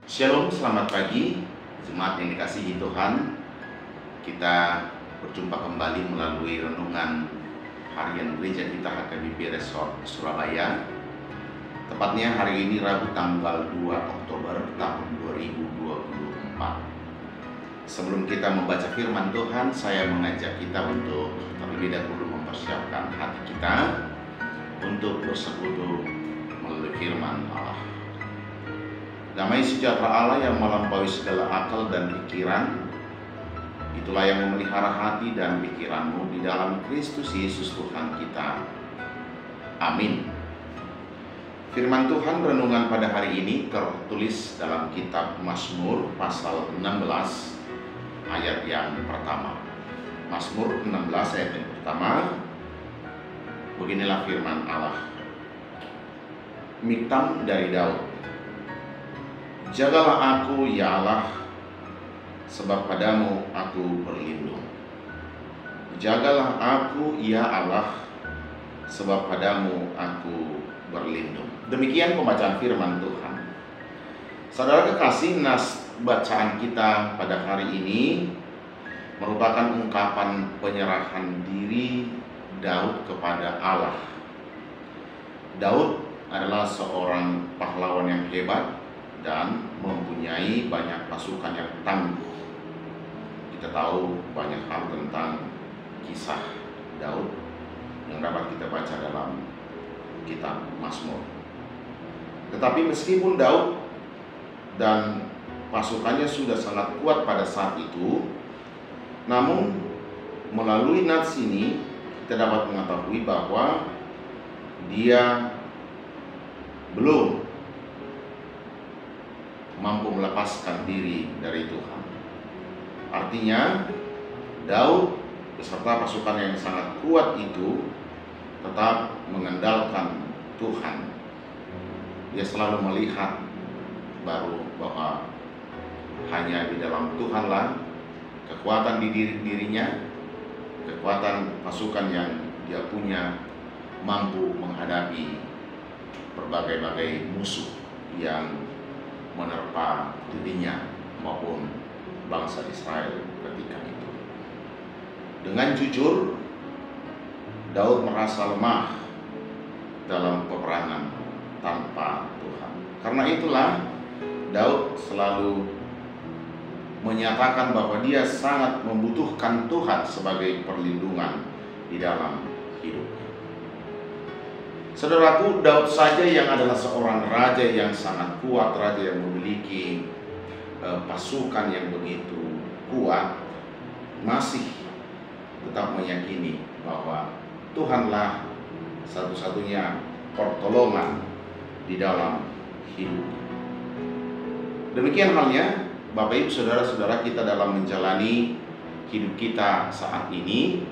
Shalom, selamat pagi, jemaat yang dikasihi Tuhan. Kita berjumpa kembali melalui renungan harian gereja kita HKBP Resort Surabaya. Tepatnya hari ini Rabu tanggal 2 Oktober tahun 2024. Sebelum kita membaca firman Tuhan, saya mengajak kita untuk terlebih dahulu mempersiapkan hati kita untuk bersekutu melalui firman Allah. Damai sejahtera Allah yang melampaui segala akal dan pikiran, itulah yang memelihara hati dan pikiranmu di dalam Kristus Yesus Tuhan kita. Amin. Firman Tuhan renungan pada hari ini tertulis dalam kitab Mazmur pasal 16 ayat yang pertama. Mazmur 16 ayat yang pertama. Beginilah firman Allah. Miktam dari Daud. Jagalah aku, ya Allah, sebab padamu aku berlindung. Jagalah aku, ya Allah, sebab padamu aku berlindung. Demikian pembacaan firman Tuhan. Saudara kekasih, nas bacaan kita pada hari ini merupakan ungkapan penyerahan diri Daud kepada Allah. Daud adalah seorang pahlawan yang hebat dan mempunyai banyak pasukan yang tangguh. Kita tahu banyak hal tentang kisah Daud yang dapat kita baca dalam kitab Mazmur. Tetapi meskipun Daud dan pasukannya sudah sangat kuat pada saat itu, namun melalui nats ini kita dapat mengetahui bahwa dia belum mampu melepaskan diri dari Tuhan. Artinya, Daud beserta pasukan yang sangat kuat itu tetap mengandalkan Tuhan. Dia selalu melihat bahwa hanya di dalam Tuhanlah kekuatan di dirinya, kekuatan pasukan yang dia punya mampu menghadapi berbagai-bagai musuh yang menerpa dirinya maupun bangsa Israel ketika itu. Dengan jujur, Daud merasa lemah dalam peperangan tanpa Tuhan. Karena itulah Daud selalu menyatakan bahwa dia sangat membutuhkan Tuhan sebagai perlindungan di dalam hidupnya. Saudaraku, Daud saja yang adalah seorang raja yang sangat kuat, raja yang memiliki pasukan yang begitu kuat, masih tetap meyakini bahwa Tuhanlah satu-satunya pertolongan di dalam hidupnya. Demikian halnya Bapak Ibu saudara-saudara kita dalam menjalani hidup kita saat ini.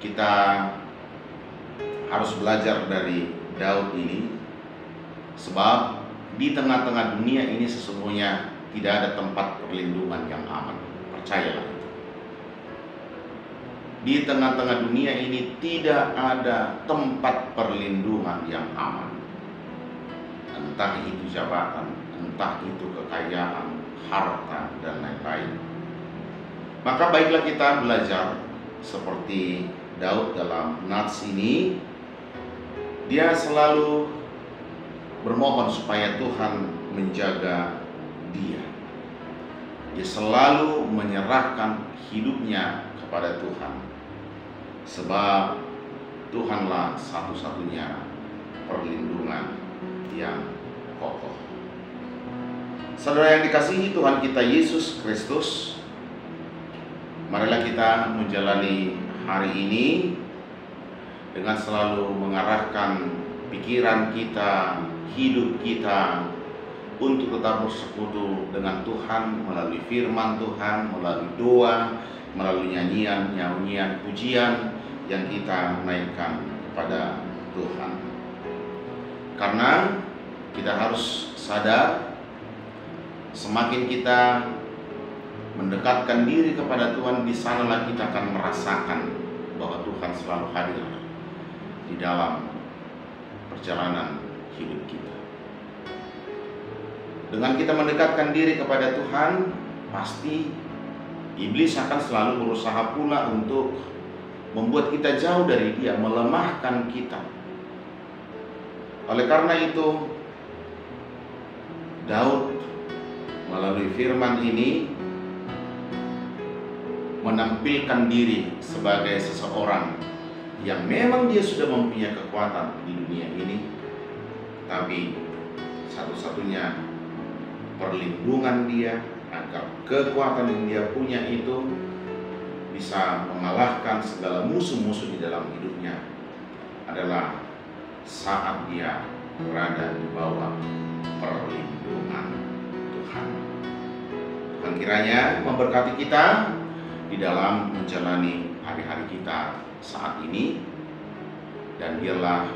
Kita harus belajar dari Daud ini, sebab di tengah-tengah dunia ini sesungguhnya tidak ada tempat perlindungan yang aman. Percayalah itu. Di tengah-tengah dunia ini tidak ada tempat perlindungan yang aman. Entah itu jabatan, entah itu kekayaan, harta, dan lain-lain. Maka baiklah kita belajar seperti Daud dalam nats ini. Dia selalu bermohon supaya Tuhan menjaga dia. Dia selalu menyerahkan hidupnya kepada Tuhan, sebab Tuhanlah satu-satunya perlindungan yang kokoh. Saudara yang dikasihi Tuhan kita Yesus Kristus, marilah kita menjalani hari ini dengan selalu mengarahkan pikiran kita, hidup kita untuk tetap bersekutu dengan Tuhan melalui firman Tuhan, melalui doa, melalui nyanyian, pujian yang kita naikkan kepada Tuhan. Karena kita harus sadar, semakin kita mendekatkan diri kepada Tuhan, di sanalah kita akan merasakan bahwa Tuhan selalu hadir di dalam perjalanan hidup kita. Dengan kita mendekatkan diri kepada Tuhan, pasti iblis akan selalu berusaha pula untuk membuat kita jauh dari Dia, melemahkan kita. Oleh karena itu, Daud melalui firman ini menampilkan diri sebagai seseorang yang memang dia sudah mempunyai kekuatan di dunia ini, tapi satu-satunya perlindungan dia agar kekuatan yang dia punya itu bisa mengalahkan segala musuh-musuh di dalam hidupnya adalah saat dia berada di bawah perlindungan Tuhan. Tuhan kiranya memberkati kita di dalam menjalani hari-hari kita saat ini, dan biarlah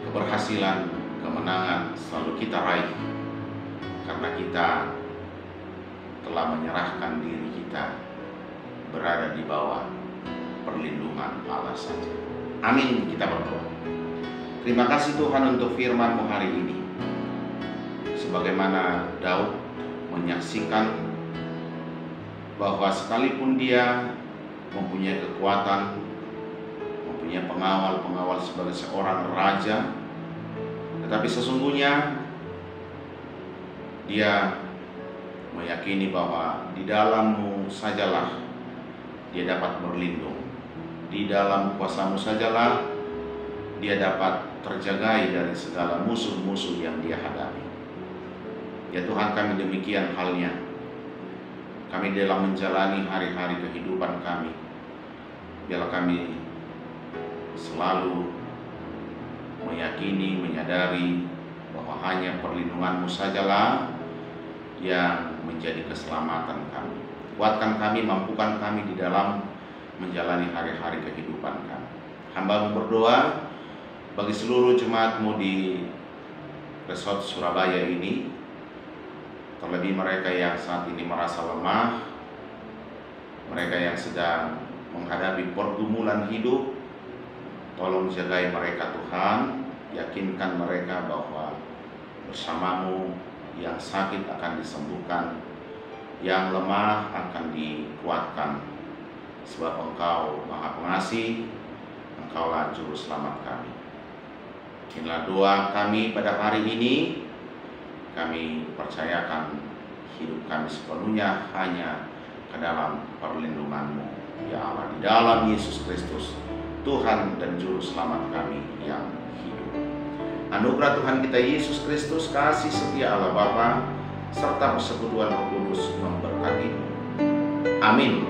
keberhasilan, kemenangan selalu kita raih karena kita telah menyerahkan diri kita berada di bawah perlindungan Allah saja. Amin. Kita berdoa. Terima kasih Tuhan untuk firman-Mu hari ini. Sebagaimana Daud menyaksikan bahwa sekalipun dia mempunyai kekuatan, mempunyai pengawal sebagai seorang raja, tetapi sesungguhnya dia meyakini bahwa di dalam-Mu sajalah dia dapat berlindung. Di dalam kuasa-Mu sajalah dia dapat terjagai dari segala musuh-musuh yang dia hadapi. Ya Tuhan, kami demikian halnya. Kami dalam menjalani hari-hari kehidupan kami, biarlah kami selalu meyakini, menyadari bahwa hanya perlindungan-Mu sajalah yang menjadi keselamatan kami. Kuatkan kami, mampukan kami di dalam menjalani hari-hari kehidupan kami. Hamba-Mu berdoa bagi seluruh jemaat-Mu di Resort Surabaya ini, terlebih mereka yang saat ini merasa lemah, mereka yang sedang menghadapi pergumulan hidup. Tolong jagai mereka Tuhan, yakinkan mereka bahwa bersama-Mu yang sakit akan disembuhkan, yang lemah akan dikuatkan, sebab Engkau Maha Pengasih, Engkaulah Juru Selamat kami. Inilah doa kami pada hari ini. Kami percayakan hidup kami sepenuhnya hanya ke dalam perlindungan-Mu, ya Allah, di dalam Yesus Kristus, Tuhan dan Juru Selamat kami yang hidup. Anugerah Tuhan kita Yesus Kristus, kasih setia Allah Bapa, serta persekutuan Roh Kudus memberkati. Amin.